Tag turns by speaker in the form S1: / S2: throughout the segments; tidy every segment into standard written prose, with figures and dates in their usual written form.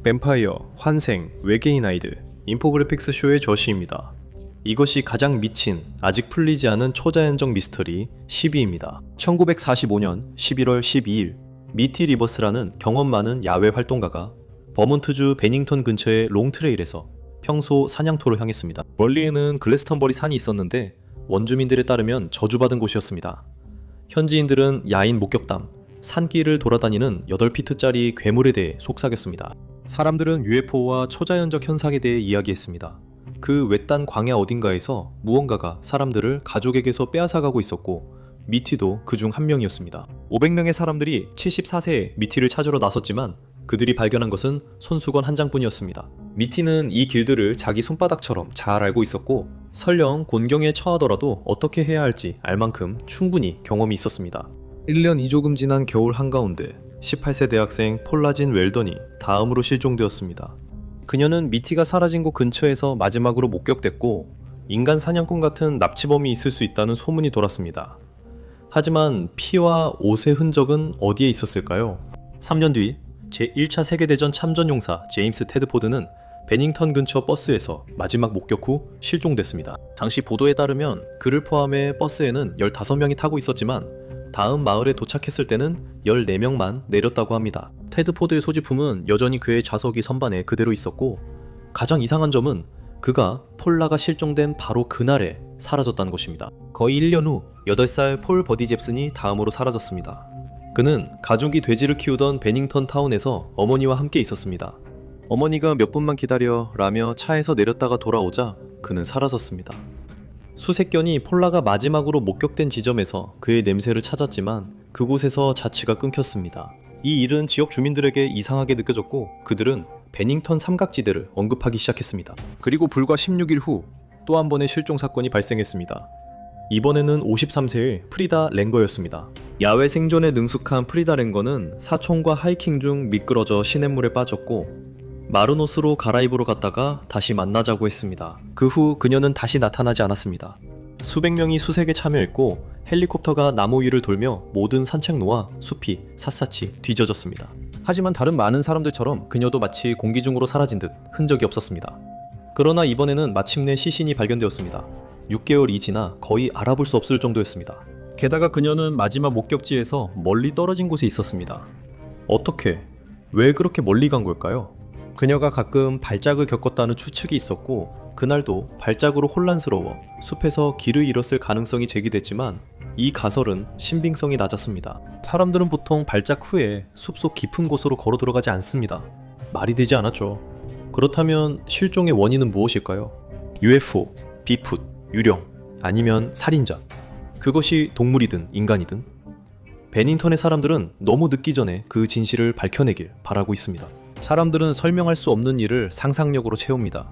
S1: 뱀파이어, 환생, 외계인 아이들, 인포그래픽스 쇼의 저시입니다. 이것이 가장 미친, 아직 풀리지 않은 초자연적 미스터리 10위입니다. 1945년 11월 12일 미티 리버스라는 경험 많은 야외 활동가가 버몬트주 베닝턴 근처의 롱트레일에서 평소 사냥터로 향했습니다. 멀리에는 글래스턴버리 산이 있었는데 원주민들에 따르면 저주받은 곳이었습니다. 현지인들은 야인 목격담, 산길을 돌아다니는 8피트짜리 괴물에 대해 속삭였습니다. 사람들은 UFO와 초자연적 현상에 대해 이야기했습니다. 그 외딴 광야 어딘가에서 무언가가 사람들을 가족에게서 빼앗아가고 있었고 미티도 그중 한 명이었습니다. 500명의 사람들이 74세에 미티를 찾으러 나섰지만 그들이 발견한 것은 손수건 한 장뿐이었습니다. 미티는 이 길들을 자기 손바닥처럼 잘 알고 있었고 설령 곤경에 처하더라도 어떻게 해야 할지 알 만큼 충분히 경험이 있었습니다. 1년 2조금 지난 겨울 한가운데 18세 대학생 폴라진 웰던이 다음으로 실종되었습니다. 그녀는 미티가 사라진 곳 근처에서 마지막으로 목격됐고 인간 사냥꾼 같은 납치범이 있을 수 있다는 소문이 돌았습니다. 하지만 피와 옷의 흔적은 어디에 있었을까요? 3년 뒤 제1차 세계대전 참전용사 제임스 테드포드는 베닝턴 근처 버스에서 마지막 목격 후 실종됐습니다. 당시 보도에 따르면 그를 포함해 버스에는 15명이 타고 있었지만 다음 마을에 도착했을 때는 14명만 내렸다고 합니다. 테드포드의 소지품은 여전히 그의 좌석이 선반에 그대로 있었고 가장 이상한 점은 그가 폴라가 실종된 바로 그날에 사라졌다는 것입니다. 거의 1년 후 8살 폴 버디 잽슨이 다음으로 사라졌습니다. 그는 가족이 돼지를 키우던 베닝턴 타운에서 어머니와 함께 있었습니다. 어머니가 몇 분만 기다려 라며 차에서 내렸다가 돌아오자 그는 사라졌습니다. 수색견이 폴라가 마지막으로 목격된 지점에서 그의 냄새를 찾았지만 그곳에서 자취가 끊겼습니다. 이 일은 지역 주민들에게 이상하게 느껴졌고 그들은 베닝턴 삼각지대를 언급하기 시작했습니다. 그리고 불과 16일 후 또 한 번의 실종 사건이 발생했습니다. 이번에는 53세의 프리다 랭거였습니다. 야외 생존에 능숙한 프리다 랭거는 사촌과 하이킹 중 미끄러져 시냇물에 빠졌고 마른 옷으로 갈아입으러 갔다가 다시 만나자고 했습니다. 그 후 그녀는 다시 나타나지 않았습니다. 수백 명이 수색에 참여했고 헬리콥터가 나무 위를 돌며 모든 산책로와 숲이 샅샅이 뒤져졌습니다. 하지만 다른 많은 사람들처럼 그녀도 마치 공기 중으로 사라진 듯 흔적이 없었습니다. 그러나 이번에는 마침내 시신이 발견되었습니다. 6개월이 지나 거의 알아볼 수 없을 정도였습니다. 게다가 그녀는 마지막 목격지에서 멀리 떨어진 곳에 있었습니다. 어떻게? 왜 그렇게 멀리 간 걸까요? 그녀가 가끔 발작을 겪었다는 추측이 있었고 그날도 발작으로 혼란스러워 숲에서 길을 잃었을 가능성이 제기됐지만 이 가설은 신빙성이 낮았습니다. 사람들은 보통 발작 후에 숲속 깊은 곳으로 걸어 들어가지 않습니다. 말이 되지 않았죠. 그렇다면 실종의 원인은 무엇일까요? UFO, 비풋, 유령, 아니면 살인자. 그것이 동물이든 인간이든 베닝턴의 사람들은 너무 늦기 전에 그 진실을 밝혀내길 바라고 있습니다. 사람들은 설명할 수 없는 일을 상상력으로 채웁니다.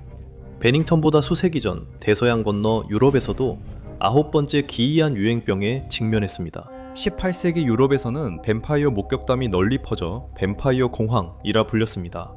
S1: 베닝턴보다 수세기 전 대서양 건너 유럽에서도 9번째 기이한 유행병에 직면했습니다. 18세기 유럽에서는 뱀파이어 목격담이 널리 퍼져 뱀파이어 공황이라 불렸습니다.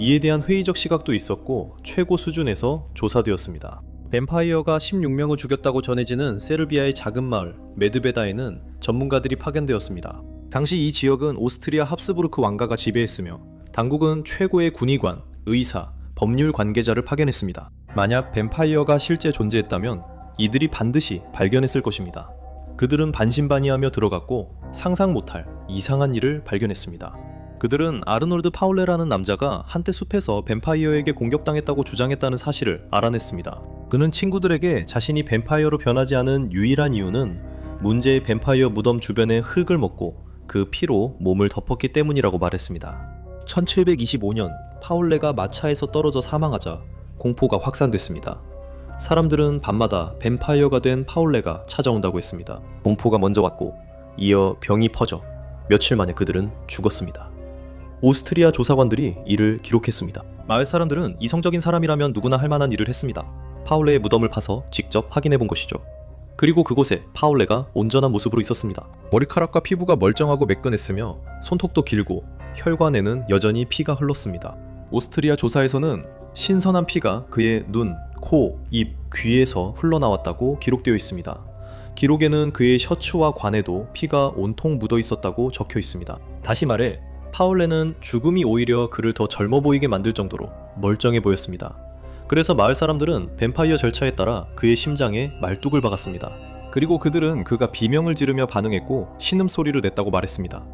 S1: 이에 대한 회의적 시각도 있었고 최고 수준에서 조사되었습니다. 뱀파이어가 16명을 죽였다고 전해지는 세르비아의 작은 마을 메드베다에는 전문가들이 파견되었습니다. 당시 이 지역은 오스트리아 합스부르크 왕가가 지배했으며 당국은 최고의 군의관, 의사, 법률 관계자를 파견했습니다. 만약 뱀파이어가 실제 존재했다면 이들이 반드시 발견했을 것입니다. 그들은 반신반의하며 들어갔고 상상 못할 이상한 일을 발견했습니다. 그들은 아르놀드 파울레라는 남자가 한때 숲에서 뱀파이어에게 공격당했다고 주장했다는 사실을 알아냈습니다. 그는 친구들에게 자신이 뱀파이어로 변하지 않은 유일한 이유는 문제의 뱀파이어 무덤 주변의 흙을 먹고 그 피로 몸을 덮었기 때문이라고 말했습니다. 1725년 파울레가 마차에서 떨어져 사망하자 공포가 확산됐습니다. 사람들은 밤마다 뱀파이어가 된 파울레가 찾아온다고 했습니다. 공포가 먼저 왔고 이어 병이 퍼져 며칠 만에 그들은 죽었습니다. 오스트리아 조사관들이 이를 기록했습니다. 마을 사람들은 이성적인 사람이라면 누구나 할 만한 일을 했습니다. 파울레의 무덤을 파서 직접 확인해 본 것이죠. 그리고 그곳에 파울레가 온전한 모습으로 있었습니다. 머리카락과 피부가 멀쩡하고 매끈했으며 손톱도 길고 혈관에는 여전히 피가 흘렀습니다. 오스트리아 조사에서는 신선한 피가 그의 눈, 코, 입, 귀에서 흘러나왔다고 기록되어 있습니다. 기록에는 그의 셔츠와 관에도 피가 온통 묻어 있었다고 적혀 있습니다. 다시 말해 파울레는 죽음이 오히려 그를 더 젊어 보이게 만들 정도로 멀쩡해 보였습니다. 그래서 마을 사람들은 뱀파이어 절차에 따라 그의 심장에 말뚝을 박았습니다. 그리고 그들은 그가 비명을 지르며 반응했고 신음소리를 냈다고 말했습니다.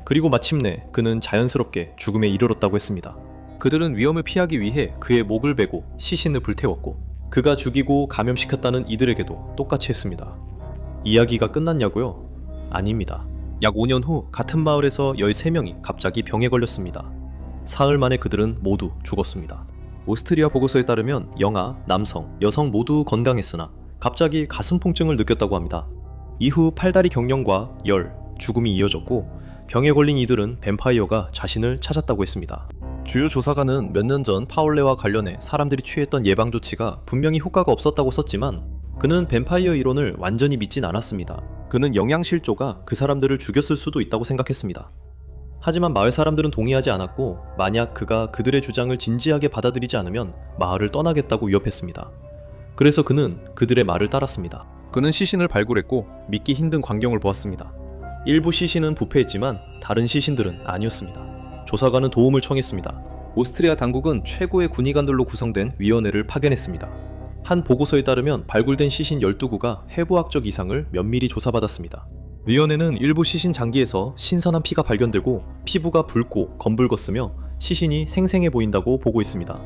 S1: 그리고 마침내 그는 자연스럽게 죽음에 이르렀다고 했습니다. 그들은 위험을 피하기 위해 그의 목을 베고 시신을 불태웠고 그가 죽이고 감염시켰다는 이들에게도 똑같이 했습니다. 이야기가 끝났냐고요? 아닙니다. 약 5년 후 같은 마을에서 13명이 갑자기 병에 걸렸습니다. 사흘 만에 그들은 모두 죽었습니다. 오스트리아 보고서에 따르면 영아, 남성, 여성 모두 건강했으나 갑자기 가슴 통증을 느꼈다고 합니다. 이후 팔다리 경련과 열, 죽음이 이어졌고 병에 걸린 이들은 뱀파이어가 자신을 찾았다고 했습니다. 주요 조사관은 몇 년 전 파울레와 관련해 사람들이 취했던 예방 조치가 분명히 효과가 없었다고 썼지만 그는 뱀파이어 이론을 완전히 믿진 않았습니다. 그는 영양실조가 그 사람들을 죽였을 수도 있다고 생각했습니다. 하지만 마을 사람들은 동의하지 않았고 만약 그가 그들의 주장을 진지하게 받아들이지 않으면 마을을 떠나겠다고 위협했습니다. 그래서 그는 그들의 말을 따랐습니다. 그는 시신을 발굴했고 믿기 힘든 광경을 보았습니다. 일부 시신은 부패했지만 다른 시신들은 아니었습니다. 조사관은 도움을 청했습니다. 오스트리아 당국은 최고의 군의관들로 구성된 위원회를 파견했습니다. 한 보고서에 따르면 발굴된 시신 12구가 해부학적 이상을 면밀히 조사받았습니다. 위원회는 일부 시신 장기에서 신선한 피가 발견되고 피부가 붉고 검붉었으며 시신이 생생해 보인다고 보고 있습니다.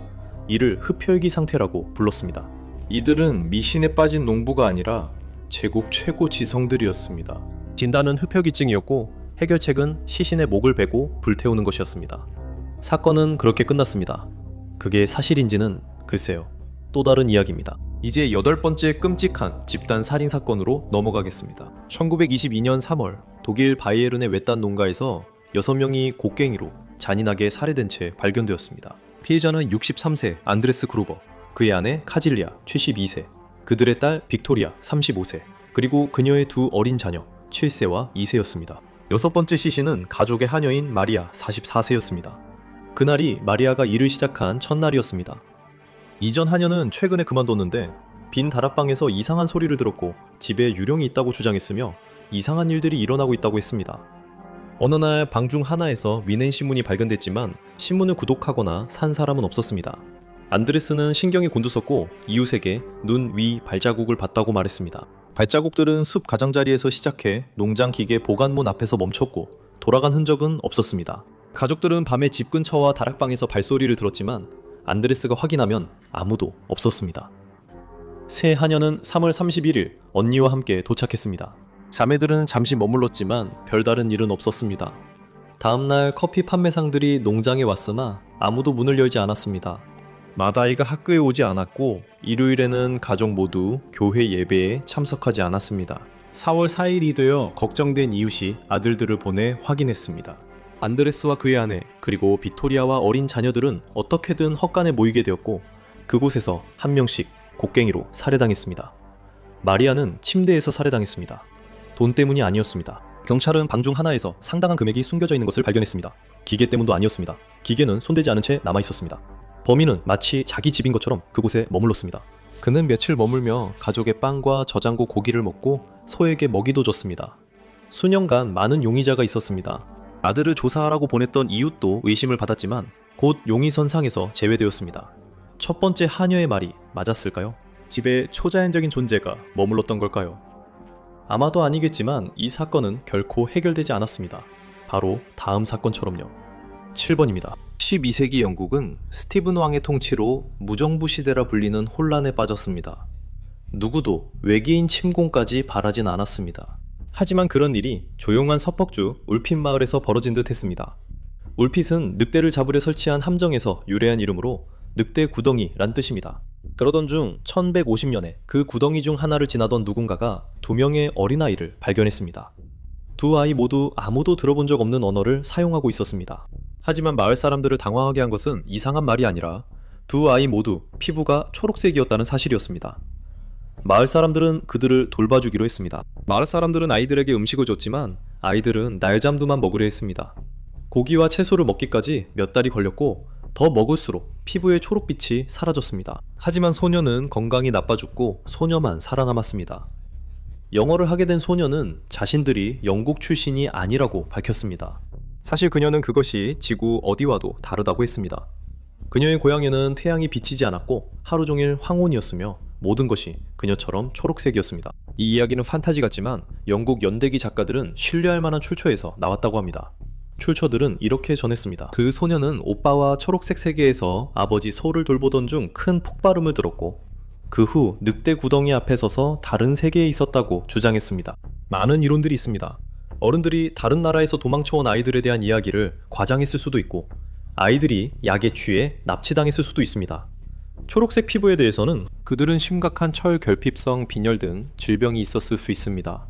S1: 이를 흡혈귀 상태라고 불렀습니다. 이들은 미신에 빠진 농부가 아니라 제국 최고 지성들이었습니다. 진단은 흡혈귀증이었고 해결책은 시신의 목을 베고 불태우는 것이었습니다. 사건은 그렇게 끝났습니다. 그게 사실인지는 글쎄요. 또 다른 이야기입니다. 이제 8번째 끔찍한 집단 살인 사건으로 넘어가겠습니다. 1922년 3월 독일 바이에른의 외딴 농가에서 6명이 곡괭이로 잔인하게 살해된 채 발견되었습니다. 피해자는 63세 안드레스 그루버, 그의 아내 카질리아 72세, 그들의 딸 빅토리아 35세, 그리고 그녀의 두 어린 자녀 7세와 2세였습니다. 6번째 시신은 가족의 하녀인 마리아 44세였습니다. 그날이 마리아가 일을 시작한 첫날이었습니다. 이전 하녀는 최근에 그만뒀는데 빈 다락방에서 이상한 소리를 들었고 집에 유령이 있다고 주장했으며 이상한 일들이 일어나고 있다고 했습니다. 어느 날 방 중 하나에서 위낸 신문이 발견됐지만 신문을 구독하거나 산 사람은 없었습니다. 안드레스는 신경이 곤두섰고 이웃에게 눈, 위, 발자국을 봤다고 말했습니다. 발자국들은 숲 가장자리에서 시작해 농장 기계 보관문 앞에서 멈췄고 돌아간 흔적은 없었습니다. 가족들은 밤에 집 근처와 다락방에서 발소리를 들었지만 안드레스가 확인하면 아무도 없었습니다. 새 하녀는 3월 31일 언니와 함께 도착했습니다. 자매들은 잠시 머물렀지만 별다른 일은 없었습니다. 다음날 커피 판매상들이 농장에 왔으나 아무도 문을 열지 않았습니다. 마다이가 학교에 오지 않았고 일요일에는 가족 모두 교회 예배에 참석하지 않았습니다. 4월 4일이 되어 걱정된 이웃이 아들들을 보내 확인했습니다. 안드레스와 그의 아내 그리고 빅토리아와 어린 자녀들은 어떻게든 헛간에 모이게 되었고 그곳에서 한 명씩 곡괭이로 살해당했습니다. 마리아는 침대에서 살해당했습니다. 돈 때문이 아니었습니다. 경찰은 방 중 하나에서 상당한 금액이 숨겨져 있는 것을 발견했습니다. 기계 때문도 아니었습니다. 기계는 손대지 않은 채 남아있었습니다. 범인은 마치 자기 집인 것처럼 그곳에 머물렀습니다. 그는 며칠 머물며 가족의 빵과 저장고 고기를 먹고 소에게 먹이도 줬습니다. 수년간 많은 용의자가 있었습니다. 아들을 조사하라고 보냈던 이웃도 의심을 받았지만 곧 용의선상에서 제외되었습니다. 첫 번째 하녀의 말이 맞았을까요? 집에 초자연적인 존재가 머물렀던 걸까요? 아마도 아니겠지만 이 사건은 결코 해결되지 않았습니다. 바로 다음 사건처럼요. 7번입니다. 12세기 영국은 스티븐 왕의 통치로 무정부 시대라 불리는 혼란에 빠졌습니다. 누구도 외계인 침공까지 바라진 않았습니다. 하지만 그런 일이 조용한 서퍽주 울핏 마을에서 벌어진 듯 했습니다. 울핏은 늑대를 잡으려 설치한 함정에서 유래한 이름으로 늑대 구덩이란 뜻입니다. 그러던 중 1150년에 그 구덩이 중 하나를 지나던 누군가가 2명의 어린아이를 발견했습니다. 두 아이 모두 아무도 들어본 적 없는 언어를 사용하고 있었습니다. 하지만 마을 사람들을 당황하게 한 것은 이상한 말이 아니라 두 아이 모두 피부가 초록색이었다는 사실이었습니다. 마을 사람들은 그들을 돌봐주기로 했습니다. 마을 사람들은 아이들에게 음식을 줬지만 아이들은 날잠두만 먹으려 했습니다. 고기와 채소를 먹기까지 몇 달이 걸렸고 더 먹을수록 피부의 초록빛이 사라졌습니다. 하지만 소녀는 건강이 나빠 죽고 소녀만 살아남았습니다. 영어를 하게 된 소녀는 자신들이 영국 출신이 아니라고 밝혔습니다. 사실 그녀는 그것이 지구 어디와도 다르다고 했습니다. 그녀의 고향에는 태양이 비치지 않았고 하루 종일 황혼이었으며 모든 것이 그녀처럼 초록색이었습니다. 이 이야기는 판타지 같지만 영국 연대기 작가들은 신뢰할 만한 출처에서 나왔다고 합니다. 출처들은 이렇게 전했습니다. 그 소녀는 오빠와 초록색 세계에서 아버지 소를 돌보던 중 큰 폭발음을 들었고 그 후 늑대 구덩이 앞에 서서 다른 세계에 있었다고 주장했습니다. 많은 이론들이 있습니다. 어른들이 다른 나라에서 도망쳐온 아이들에 대한 이야기를 과장했을 수도 있고 아이들이 약에 취해 납치당했을 수도 있습니다. 초록색 피부에 대해서는 그들은 심각한 철 결핍성 빈혈 등 질병이 있었을 수 있습니다.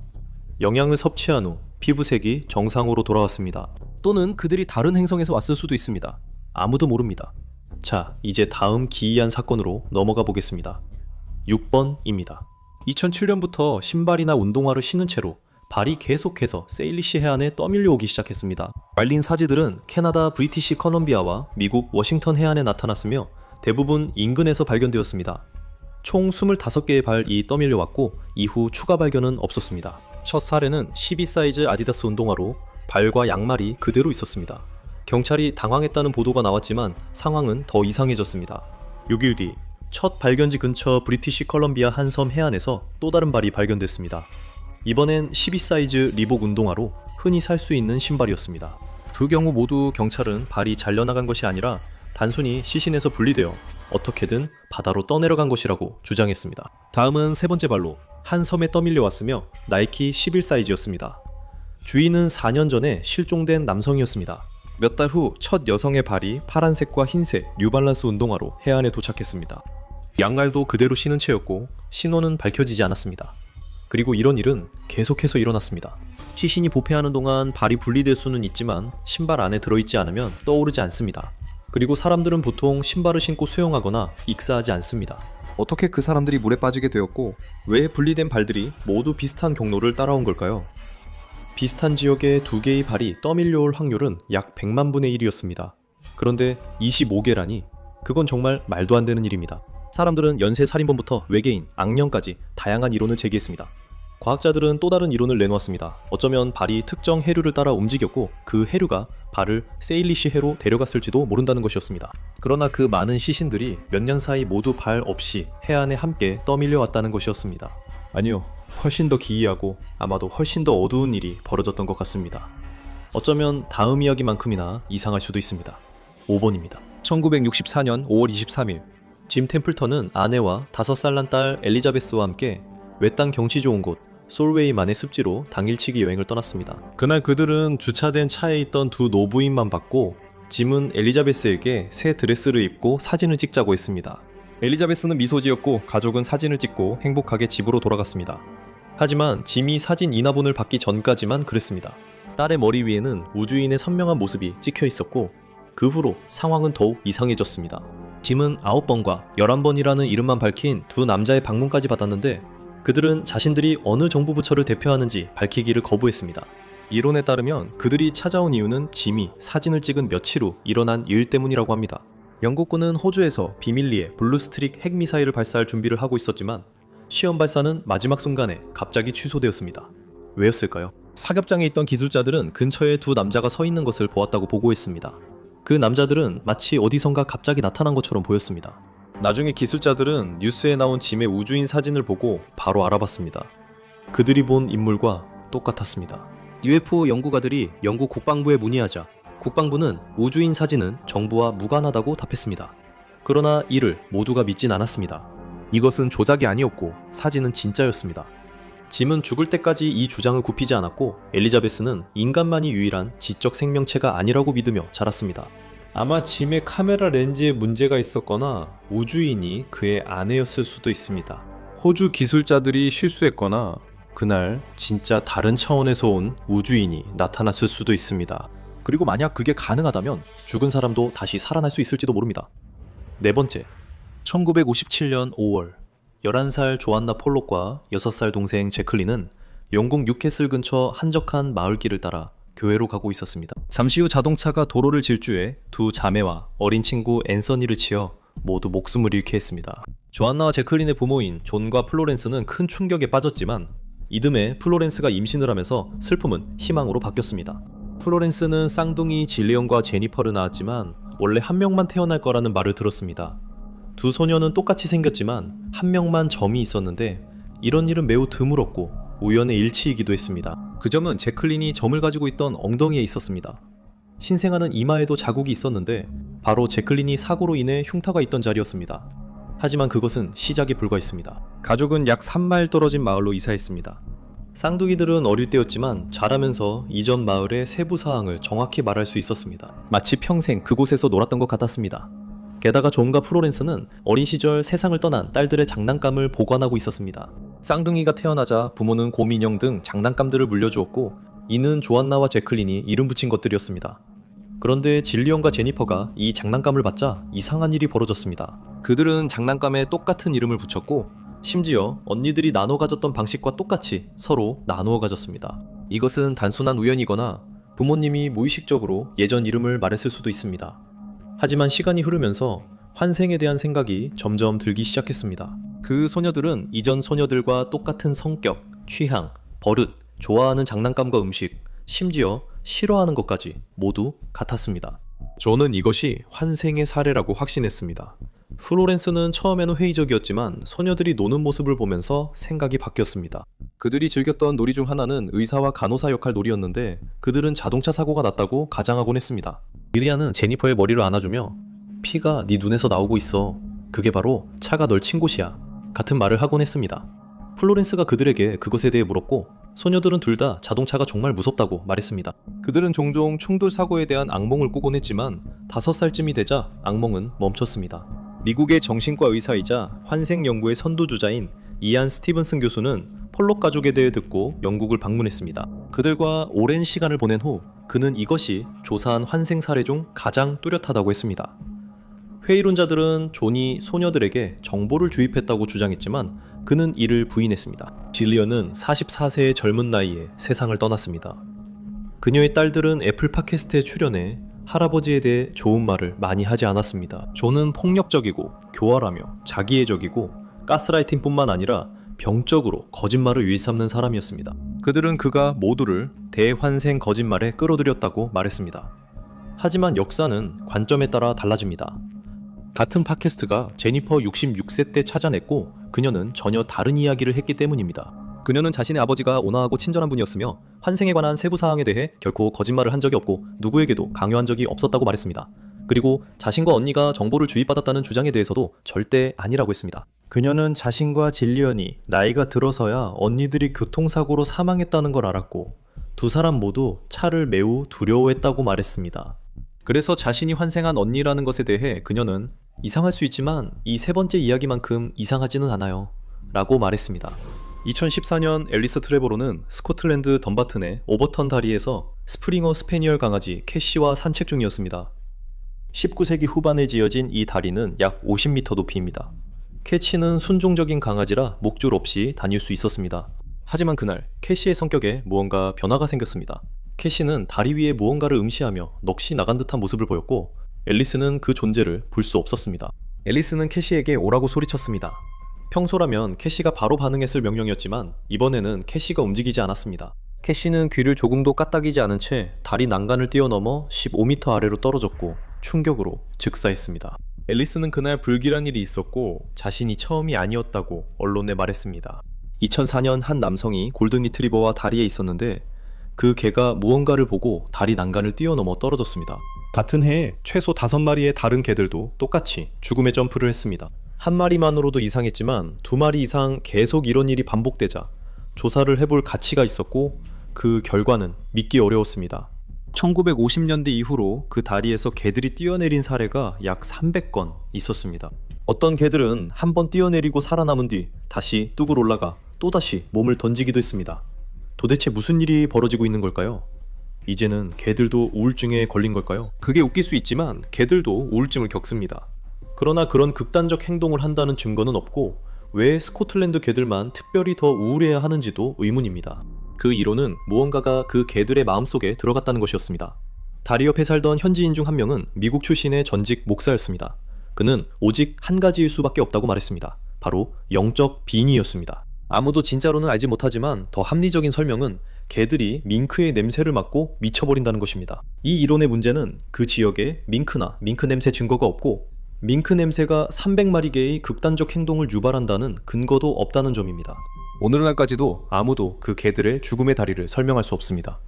S1: 영양을 섭취한 후 피부색이 정상으로 돌아왔습니다. 또는 그들이 다른 행성에서 왔을 수도 있습니다. 아무도 모릅니다. 자, 이제 다음 기이한 사건으로 넘어가 보겠습니다. 6번입니다. 2007년부터 신발이나 운동화를 신은 채로 발이 계속해서 세일리시 해안에 떠밀려오기 시작했습니다. 말린 사지들은 캐나다 브리티시 컬럼비아와 미국 워싱턴 해안에 나타났으며 대부분 인근에서 발견되었습니다. 총 25개의 발이 떠밀려왔고 이후 추가 발견은 없었습니다. 첫 사례는 12 사이즈 아디다스 운동화로 발과 양말이 그대로 있었습니다. 경찰이 당황했다는 보도가 나왔지만 상황은 더 이상해졌습니다. 6일 뒤 첫 발견지 근처 브리티시 컬럼비아 한 섬 해안에서 또 다른 발이 발견됐습니다. 이번엔 12 사이즈 리복 운동화로 흔히 살 수 있는 신발이었습니다. 두 경우 모두 경찰은 발이 잘려나간 것이 아니라 단순히 시신에서 분리되어 어떻게든 바다로 떠내려간 것이라고 주장했습니다. 다음은 세 번째 발로 한 섬에 떠밀려왔으며 나이키 11 사이즈였습니다. 주인은 4년 전에 실종된 남성이었습니다. 몇 달 후 첫 여성의 발이 파란색과 흰색 뉴발란스 운동화로 해안에 도착했습니다. 양말도 그대로 신은 채였고 신원은 밝혀지지 않았습니다. 그리고 이런 일은 계속해서 일어났습니다. 시신이 보패하는 동안 발이 분리될 수는 있지만 신발 안에 들어있지 않으면 떠오르지 않습니다. 그리고 사람들은 보통 신발을 신고 수영하거나 익사하지 않습니다. 어떻게 그 사람들이 물에 빠지게 되었고 왜 분리된 발들이 모두 비슷한 경로를 따라온 걸까요? 비슷한 지역에 두 개의 발이 떠밀려올 확률은 약 100만 분의 1이었습니다. 그런데 25개라니 그건 정말 말도 안 되는 일입니다. 사람들은 연쇄 살인범부터 외계인, 악령까지 다양한 이론을 제기했습니다. 과학자들은 또 다른 이론을 내놓았습니다. 어쩌면 발이 특정 해류를 따라 움직였고 그 해류가 발을 세일리시 해로 데려갔을지도 모른다는 것이었습니다. 그러나 그 많은 시신들이 몇 년 사이 모두 발 없이 해안에 함께 떠밀려 왔다는 것이었습니다. 아니요, 훨씬 더 기이하고 아마도 훨씬 더 어두운 일이 벌어졌던 것 같습니다. 어쩌면 다음 이야기만큼이나 이상할 수도 있습니다. 5번입니다. 1964년 5월 23일 짐 템플턴은 아내와 5살 난 딸 엘리자베스와 함께 외딴 경치 좋은 곳 솔웨이만의 습지로 당일치기 여행을 떠났습니다. 그날 그들은 주차된 차에 있던 두 노부인만 봤고 짐은 엘리자베스에게 새 드레스를 입고 사진을 찍자고 했습니다. 엘리자베스는 미소 지었고 가족은 사진을 찍고 행복하게 집으로 돌아갔습니다. 하지만 짐이 사진 인화본을 받기 전까지만 그랬습니다. 딸의 머리 위에는 우주인의 선명한 모습이 찍혀 있었고 그 후로 상황은 더욱 이상해졌습니다. 짐은 9번과 11번이라는 이름만 밝힌 두 남자의 방문까지 받았는데 그들은 자신들이 어느 정부 부처를 대표하는지 밝히기를 거부했습니다. 이론에 따르면 그들이 찾아온 이유는 짐이 사진을 찍은 며칠 후 일어난 일 때문이라고 합니다. 영국군은 호주에서 비밀리에 블루스트릭 핵미사일을 발사할 준비를 하고 있었지만 시험 발사는 마지막 순간에 갑자기 취소되었습니다. 왜였을까요? 사격장에 있던 기술자들은 근처에 두 남자가 서 있는 것을 보았다고 보고했습니다. 그 남자들은 마치 어디선가 갑자기 나타난 것처럼 보였습니다. 나중에 기술자들은 뉴스에 나온 짐의 우주인 사진을 보고 바로 알아봤습니다. 그들이 본 인물과 똑같았습니다. UFO 연구가들이 영국 국방부에 문의하자 국방부는 우주인 사진은 정부와 무관하다고 답했습니다. 그러나 이를 모두가 믿진 않았습니다. 이것은 조작이 아니었고 사진은 진짜였습니다. 짐은 죽을 때까지 이 주장을 굽히지 않았고 엘리자베스는 인간만이 유일한 지적 생명체가 아니라고 믿으며 자랐습니다. 아마 짐의 카메라 렌즈에 문제가 있었거나 우주인이 그의 아내였을 수도 있습니다. 호주 기술자들이 실수했거나 그날 진짜 다른 차원에서 온 우주인이 나타났을 수도 있습니다. 그리고 만약 그게 가능하다면 죽은 사람도 다시 살아날 수 있을지도 모릅니다. 네 번째, 1957년 5월 11살 조안나 폴록과 6살 동생 제클린은 영국 뉴캐슬 근처 한적한 마을길을 따라 교회로 가고 있었습니다. 잠시 후 자동차가 도로를 질주해 두 자매와 어린 친구 앤서니를 치어 모두 목숨을 잃게 했습니다. 조안나와 제클린의 부모인 존과 플로렌스는 큰 충격에 빠졌지만 이듬해 플로렌스가 임신을 하면서 슬픔은 희망으로 바뀌었습니다. 플로렌스는 쌍둥이 질리언과 제니퍼를 낳았지만 원래 한 명만 태어날 거라는 말을 들었습니다. 두 소녀는 똑같이 생겼지만 한 명만 점이 있었는데 이런 일은 매우 드물었고 우연의 일치이기도 했습니다. 그 점은 제클린이 점을 가지고 있던 엉덩이에 있었습니다. 신생아는 이마에도 자국이 있었는데 바로 제클린이 사고로 인해 흉터가 있던 자리였습니다. 하지만 그것은 시작에 불과했습니다. 가족은 약 3마일 떨어진 마을로 이사했습니다. 쌍둥이들은 어릴 때였지만 자라면서 이전 마을의 세부 사항을 정확히 말할 수 있었습니다. 마치 평생 그곳에서 놀았던 것 같았습니다. 게다가 존과 플로렌스는 어린 시절 세상을 떠난 딸들의 장난감을 보관하고 있었습니다. 쌍둥이가 태어나자 부모는 곰 인형 등 장난감들을 물려주었고 이는 조안나와 제클린이 이름 붙인 것들이었습니다. 그런데 질리언과 제니퍼가 이 장난감을 받자 이상한 일이 벌어졌습니다. 그들은 장난감에 똑같은 이름을 붙였고 심지어 언니들이 나눠 가졌던 방식과 똑같이 서로 나누어 가졌습니다. 이것은 단순한 우연이거나 부모님이 무의식적으로 예전 이름을 말했을 수도 있습니다. 하지만 시간이 흐르면서 환생에 대한 생각이 점점 들기 시작했습니다. 그 소녀들은 이전 소녀들과 똑같은 성격, 취향, 버릇, 좋아하는 장난감과 음식, 심지어 싫어하는 것까지 모두 같았습니다. 저는 이것이 환생의 사례라고 확신했습니다. 플로렌스는 처음에는 회의적이었지만 소녀들이 노는 모습을 보면서 생각이 바뀌었습니다. 그들이 즐겼던 놀이 중 하나는 의사와 간호사 역할 놀이였는데 그들은 자동차 사고가 났다고 가장하곤 했습니다. 릴리아는 제니퍼의 머리를 안아주며 피가 네 눈에서 나오고 있어. 그게 바로 차가 널 친 곳이야. 같은 말을 하곤 했습니다. 플로렌스가 그들에게 그것에 대해 물었고 소녀들은 둘 다 자동차가 정말 무섭다고 말했습니다. 그들은 종종 충돌 사고에 대한 악몽을 꾸곤 했지만 5살쯤이 되자 악몽은 멈췄습니다. 미국의 정신과 의사이자 환생 연구의 선두주자인 이안 스티븐슨 교수는 폴록 가족에 대해 듣고 영국을 방문했습니다. 그들과 오랜 시간을 보낸 후 그는 이것이 조사한 환생 사례 중 가장 뚜렷하다고 했습니다. 회의론자들은 존이 소녀들에게 정보를 주입했다고 주장했지만 그는 이를 부인했습니다. 질리언은 44세의 젊은 나이에 세상을 떠났습니다. 그녀의 딸들은 애플 팟캐스트에 출연해 할아버지에 대해 좋은 말을 많이 하지 않았습니다. 존은 폭력적이고 교활하며 자기애적이고 가스라이팅뿐만 아니라 병적으로 거짓말을 일삼는 사람이었습니다. 그들은 그가 모두를 대환생 거짓말에 끌어들였다고 말했습니다. 하지만 역사는 관점에 따라 달라집니다. 같은 팟캐스트가 제니퍼 66세 때 찾아냈고 그녀는 전혀 다른 이야기를 했기 때문입니다. 그녀는 자신의 아버지가 온화하고 친절한 분이었으며 환생에 관한 세부 사항에 대해 결코 거짓말을 한 적이 없고 누구에게도 강요한 적이 없었다고 말했습니다. 그리고 자신과 언니가 정보를 주입받았다는 주장에 대해서도 절대 아니라고 했습니다. 그녀는 자신과 질리언이 나이가 들어서야 언니들이 교통사고로 사망했다는 걸 알았고 두 사람 모두 차를 매우 두려워했다고 말했습니다. 그래서 자신이 환생한 언니라는 것에 대해 그녀는 이상할 수 있지만 이 세 번째 이야기만큼 이상하지는 않아요 라고 말했습니다. 2014년 앨리스 트레보로는 스코틀랜드 덤바튼의 오버턴 다리에서 스프링어 스페니얼 강아지 캐시와 산책 중이었습니다. 19세기 후반에 지어진 이 다리는 약 50m 높이입니다. 캐시는 순종적인 강아지라 목줄 없이 다닐 수 있었습니다. 하지만 그날 캐시의 성격에 무언가 변화가 생겼습니다. 캐시는 다리 위에 무언가를 응시하며 넋이 나간 듯한 모습을 보였고 앨리스는 그 존재를 볼 수 없었습니다. 앨리스는 캐시에게 오라고 소리쳤습니다. 평소라면 캐시가 바로 반응했을 명령이었지만 이번에는 캐시가 움직이지 않았습니다. 캐시는 귀를 조금도 까딱이지 않은 채 다리 난간을 뛰어넘어 15m 아래로 떨어졌고 충격으로 즉사했습니다. 앨리스는 그날 불길한 일이 있었고 자신이 처음이 아니었다고 언론에 말했습니다. 2004년 한 남성이 골든 리트리버와 다리에 있었는데 그 개가 무언가를 보고 다리 난간을 뛰어넘어 떨어졌습니다. 같은 해에 최소 5마리의 다른 개들도 똑같이 죽음의 점프를 했습니다. 한 마리만으로도 이상했지만 2마리 이상 계속 이런 일이 반복되자 조사를 해볼 가치가 있었고 그 결과는 믿기 어려웠습니다. 1950년대 이후로 그 다리에서 개들이 뛰어내린 사례가 약 300건 있었습니다. 어떤 개들은 한번 뛰어내리고 살아남은 뒤 다시 뚝을 올라가 또다시 몸을 던지기도 했습니다. 도대체 무슨 일이 벌어지고 있는 걸까요? 이제는 개들도 우울증에 걸린 걸까요? 그게 웃길 수 있지만 개들도 우울증을 겪습니다. 그러나 그런 극단적 행동을 한다는 증거는 없고 왜 스코틀랜드 개들만 특별히 더 우울해야 하는지도 의문입니다. 그 이론은 무언가가 그 개들의 마음속에 들어갔다는 것이었습니다. 다리 옆에 살던 현지인 중 한 명은 미국 출신의 전직 목사였습니다. 그는 오직 한 가지일 수밖에 없다고 말했습니다. 바로 영적 빙의였습니다. 아무도 진짜로는 알지 못하지만 더 합리적인 설명은 개들이 밍크의 냄새를 맡고 미쳐버린다는 것입니다. 이 이론의 문제는 그 지역에 밍크나 밍크 냄새 증거가 없고 밍크 냄새가 300마리 개의 극단적 행동을 유발한다는 근거도 없다는 점입니다. 오늘날까지도 아무도 그 개들의 죽음의 다리를 설명할 수 없습니다.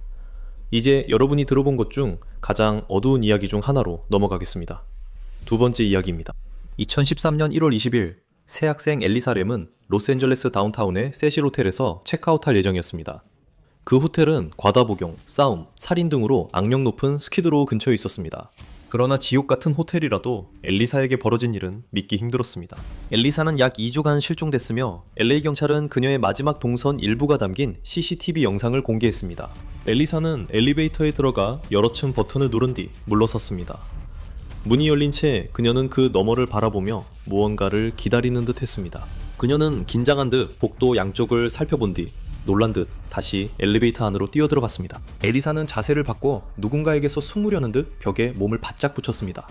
S1: 이제 여러분이 들어본 것 중 가장 어두운 이야기 중 하나로 넘어가겠습니다. 두 번째 이야기입니다. 2013년 1월 20일 새 학생 엘리사 램은 로스앤젤레스 다운타운의 세실 호텔에서 체크아웃할 예정이었습니다. 그 호텔은 과다복용, 싸움, 살인 등으로 악명 높은 스키드로우 근처에 있었습니다. 그러나 지옥 같은 호텔이라도 엘리사에게 벌어진 일은 믿기 힘들었습니다. 엘리사는 약 2주간 실종됐으며 LA 경찰은 그녀의 마지막 동선 일부가 담긴 CCTV 영상을 공개했습니다. 엘리사는 엘리베이터에 들어가 여러 층 버튼을 누른 뒤 물러섰습니다. 문이 열린 채 그녀는 그 너머를 바라보며 무언가를 기다리는 듯 했습니다. 그녀는 긴장한 듯 복도 양쪽을 살펴본 뒤 놀란 듯 다시 엘리베이터 안으로 뛰어들어갔습니다. 엘리사는 자세를 바꿔 누군가에게서 숨으려는 듯 벽에 몸을 바짝 붙였습니다.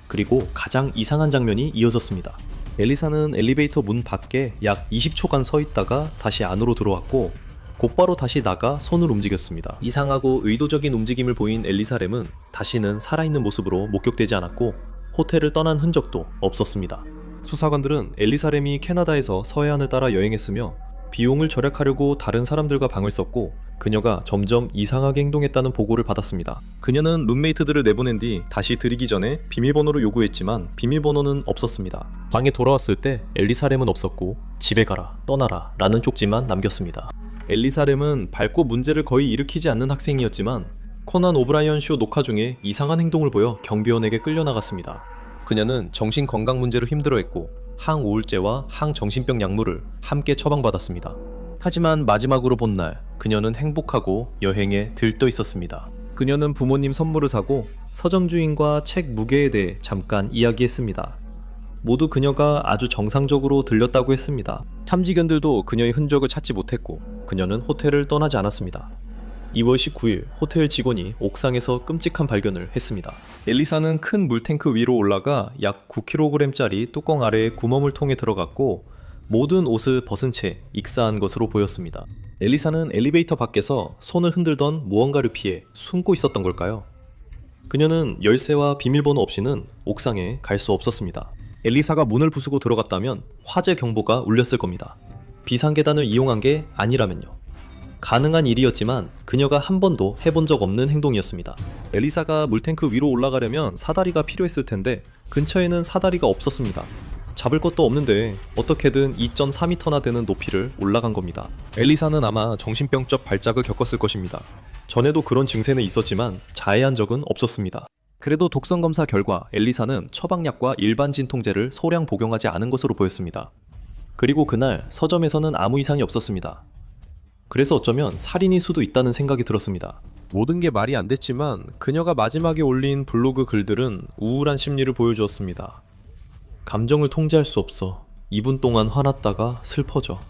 S1: 그리고 가장 이상한 장면이 이어졌습니다. 엘리사는 엘리베이터 문 밖에 약 20초간 서 있다가 다시 안으로 들어왔고 곧바로 다시 나가 손을 움직였습니다. 이상하고 의도적인 움직임을 보인 엘리사 램은 다시는 살아있는 모습으로 목격되지 않았고 호텔을 떠난 흔적도 없었습니다. 수사관들은 엘리사 램이 캐나다에서 서해안을 따라 여행했으며 비용을 절약하려고 다른 사람들과 방을 썼고 그녀가 점점 이상하게 행동했다는 보고를 받았습니다. 그녀는 룸메이트들을 내보낸 뒤 다시 들이기 전에 비밀번호를 요구했지만 비밀번호는 없었습니다. 방에 돌아왔을 때 엘리사 램은 없었고 집에 가라, 떠나라 라는 쪽지만 남겼습니다. 엘리사 램은 밝고 문제를 거의 일으키지 않는 학생이었지만 코난 오브라이언 쇼 녹화 중에 이상한 행동을 보여 경비원에게 끌려나갔습니다. 그녀는 정신건강 문제로 힘들어했고 항우울제와 항정신병 약물을 함께 처방받았습니다. 하지만 마지막으로 본 날 그녀는 행복하고 여행에 들떠 있었습니다. 그녀는 부모님 선물을 사고 서점 주인과 책 무게에 대해 잠깐 이야기했습니다. 모두 그녀가 아주 정상적으로 들렸다고 했습니다. 탐지견들도 그녀의 흔적을 찾지 못했고 그녀는 호텔을 떠나지 않았습니다. 2월 19일 호텔 직원이 옥상에서 끔찍한 발견을 했습니다. 엘리사는 큰 물탱크 위로 올라가 약 9kg짜리 뚜껑 아래에 구멍을 통해 들어갔고 모든 옷을 벗은 채 익사한 것으로 보였습니다. 엘리사는 엘리베이터 밖에서 손을 흔들던 무언가를 피해 숨고 있었던 걸까요? 그녀는 열쇠와 비밀번호 없이는 옥상에 갈 수 없었습니다. 엘리사가 문을 부수고 들어갔다면 화재 경보가 울렸을 겁니다. 비상계단을 이용한 게 아니라면요. 가능한 일이었지만 그녀가 한 번도 해본 적 없는 행동이었습니다. 엘리사가 물탱크 위로 올라가려면 사다리가 필요했을 텐데 근처에는 사다리가 없었습니다. 잡을 것도 없는데 어떻게든 2.4m나 되는 높이를 올라간 겁니다. 엘리사는 아마 정신병적 발작을 겪었을 것입니다. 전에도 그런 증세는 있었지만 자해한 적은 없었습니다. 그래도 독성 검사 결과 엘리사는 처방약과 일반 진통제를 소량 복용하지 않은 것으로 보였습니다. 그리고 그날 서점에서는 아무 이상이 없었습니다. 그래서 어쩌면 살인일 수도 있다는 생각이 들었습니다. 모든 게 말이 안 됐지만 그녀가 마지막에 올린 블로그 글들은 우울한 심리를 보여주었습니다. 감정을 통제할 수 없어 2분 동안 화났다가 슬퍼져.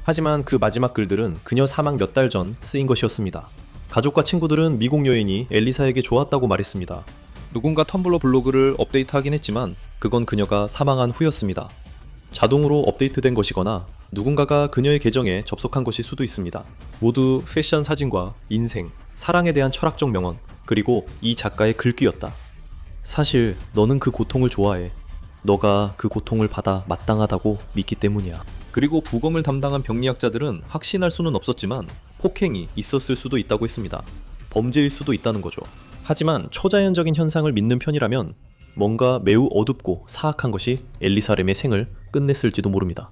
S1: 하지만 그 마지막 글들은 그녀 사망 몇 달 전 쓰인 것이었습니다. 가족과 친구들은 미국 여인이 엘리사에게 좋았다고 말했습니다. 누군가 텀블러 블로그를 업데이트하긴 했지만 그건 그녀가 사망한 후였습니다. 자동으로 업데이트된 것이거나 누군가가 그녀의 계정에 접속한 것일 수도 있습니다. 모두 패션 사진과 인생, 사랑에 대한 철학적 명언, 그리고 이 작가의 글귀였다. 사실 너는 그 고통을 좋아해. 너가 그 고통을 받아 마땅하다고 믿기 때문이야. 그리고 부검을 담당한 병리학자들은 확신할 수는 없었지만 폭행이 있었을 수도 있다고 했습니다. 범죄일 수도 있다는 거죠. 하지만 초자연적인 현상을 믿는 편이라면 뭔가 매우 어둡고 사악한 것이 엘리사 램의 생을 끝냈을지도 모릅니다.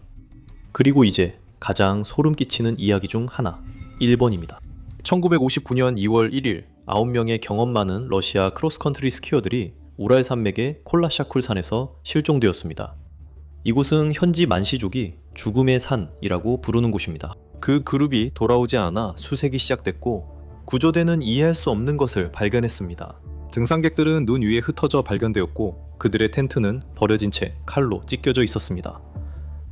S1: 그리고 이제 가장 소름 끼치는 이야기 중 하나, 1번입니다. 1959년 2월 1일 9명의 경험 많은 러시아 크로스컨트리 스키어들이 우랄 산맥의 콜라샤쿨 산에서 실종되었습니다. 이곳은 현지 만시족이 죽음의 산이라고 부르는 곳입니다. 그 그룹이 돌아오지 않아 수색이 시작됐고 구조대는 이해할 수 없는 것을 발견했습니다. 등산객들은 눈 위에 흩어져 발견되었고 그들의 텐트는 버려진 채 칼로 찢겨져 있었습니다.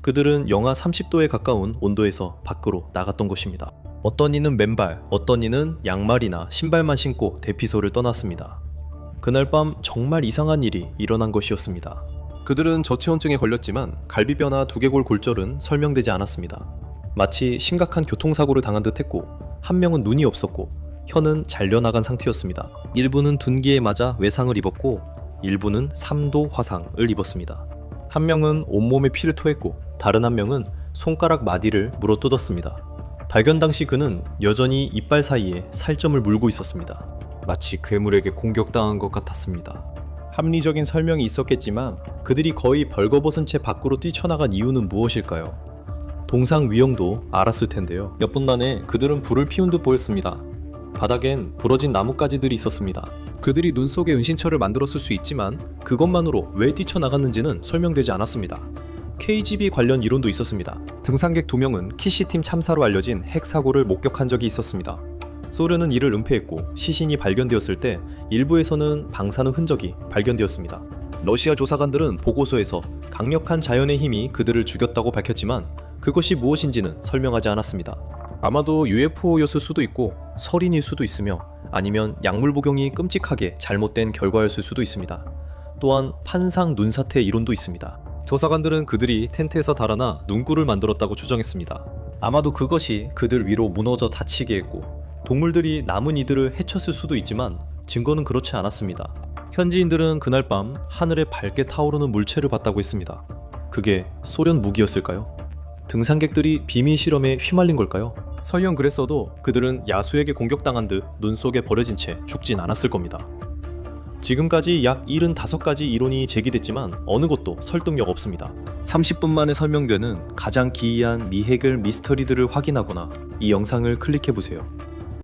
S1: 그들은 영하 30도에 가까운 온도에서 밖으로 나갔던 것입니다. 어떤 이는 맨발, 어떤 이는 양말이나 신발만 신고 대피소를 떠났습니다. 그날 밤 정말 이상한 일이 일어난 것이었습니다. 그들은 저체온증에 걸렸지만 갈비뼈나 두개골 골절은 설명되지 않았습니다. 마치 심각한 교통사고를 당한 듯 했고 한 명은 눈이 없었고 혀는 잘려나간 상태였습니다. 일부는 둔기에 맞아 외상을 입었고 일부는 3도 화상을 입었습니다. 한 명은 온몸에 피를 토했고 다른 한 명은 손가락 마디를 물어뜯었습니다. 발견 당시 그는 여전히 이빨 사이에 살점을 물고 있었습니다. 마치 괴물에게 공격당한 것 같았습니다. 합리적인 설명이 있었겠지만 그들이 거의 벌거벗은 채 밖으로 뛰쳐나간 이유는 무엇일까요? 동상 위형도 알았을 텐데요. 몇 분 만에 그들은 불을 피운 듯 보였습니다. 바닥엔 부러진 나뭇가지들이 있었습니다. 그들이 눈 속에 은신처를 만들었을 수 있지만 그것만으로 왜 뛰쳐나갔는지는 설명되지 않았습니다. KGB 관련 이론도 있었습니다. 등산객 2명은 키시팀 참사로 알려진 핵 사고를 목격한 적이 있었습니다. 소련은 이를 은폐했고 시신이 발견되었을 때 일부에서는 방사능 흔적이 발견되었습니다. 러시아 조사관들은 보고서에서 강력한 자연의 힘이 그들을 죽였다고 밝혔지만 그것이 무엇인지는 설명하지 않았습니다. 아마도 UFO였을 수도 있고 설인일 수도 있으며 아니면 약물 복용이 끔찍하게 잘못된 결과였을 수도 있습니다. 또한 판상 눈사태 이론도 있습니다. 조사관들은 그들이 텐트에서 달아나 눈굴을 만들었다고 추정했습니다. 아마도 그것이 그들 위로 무너져 다치게 했고 동물들이 남은 이들을 해쳤을 수도 있지만 증거는 그렇지 않았습니다. 현지인들은 그날 밤 하늘에 밝게 타오르는 물체를 봤다고 했습니다. 그게 소련 무기였을까요? 등산객들이 비밀 실험에 휘말린 걸까요? 설령 그랬어도 그들은 야수에게 공격당한 듯 눈 속에 버려진 채 죽진 않았을 겁니다. 지금까지 약 75가지 이론이 제기됐지만 어느 것도 설득력 없습니다. 30분 만에 설명되는 가장 기이한 미해결 미스터리들을 확인하거나 이 영상을 클릭해보세요.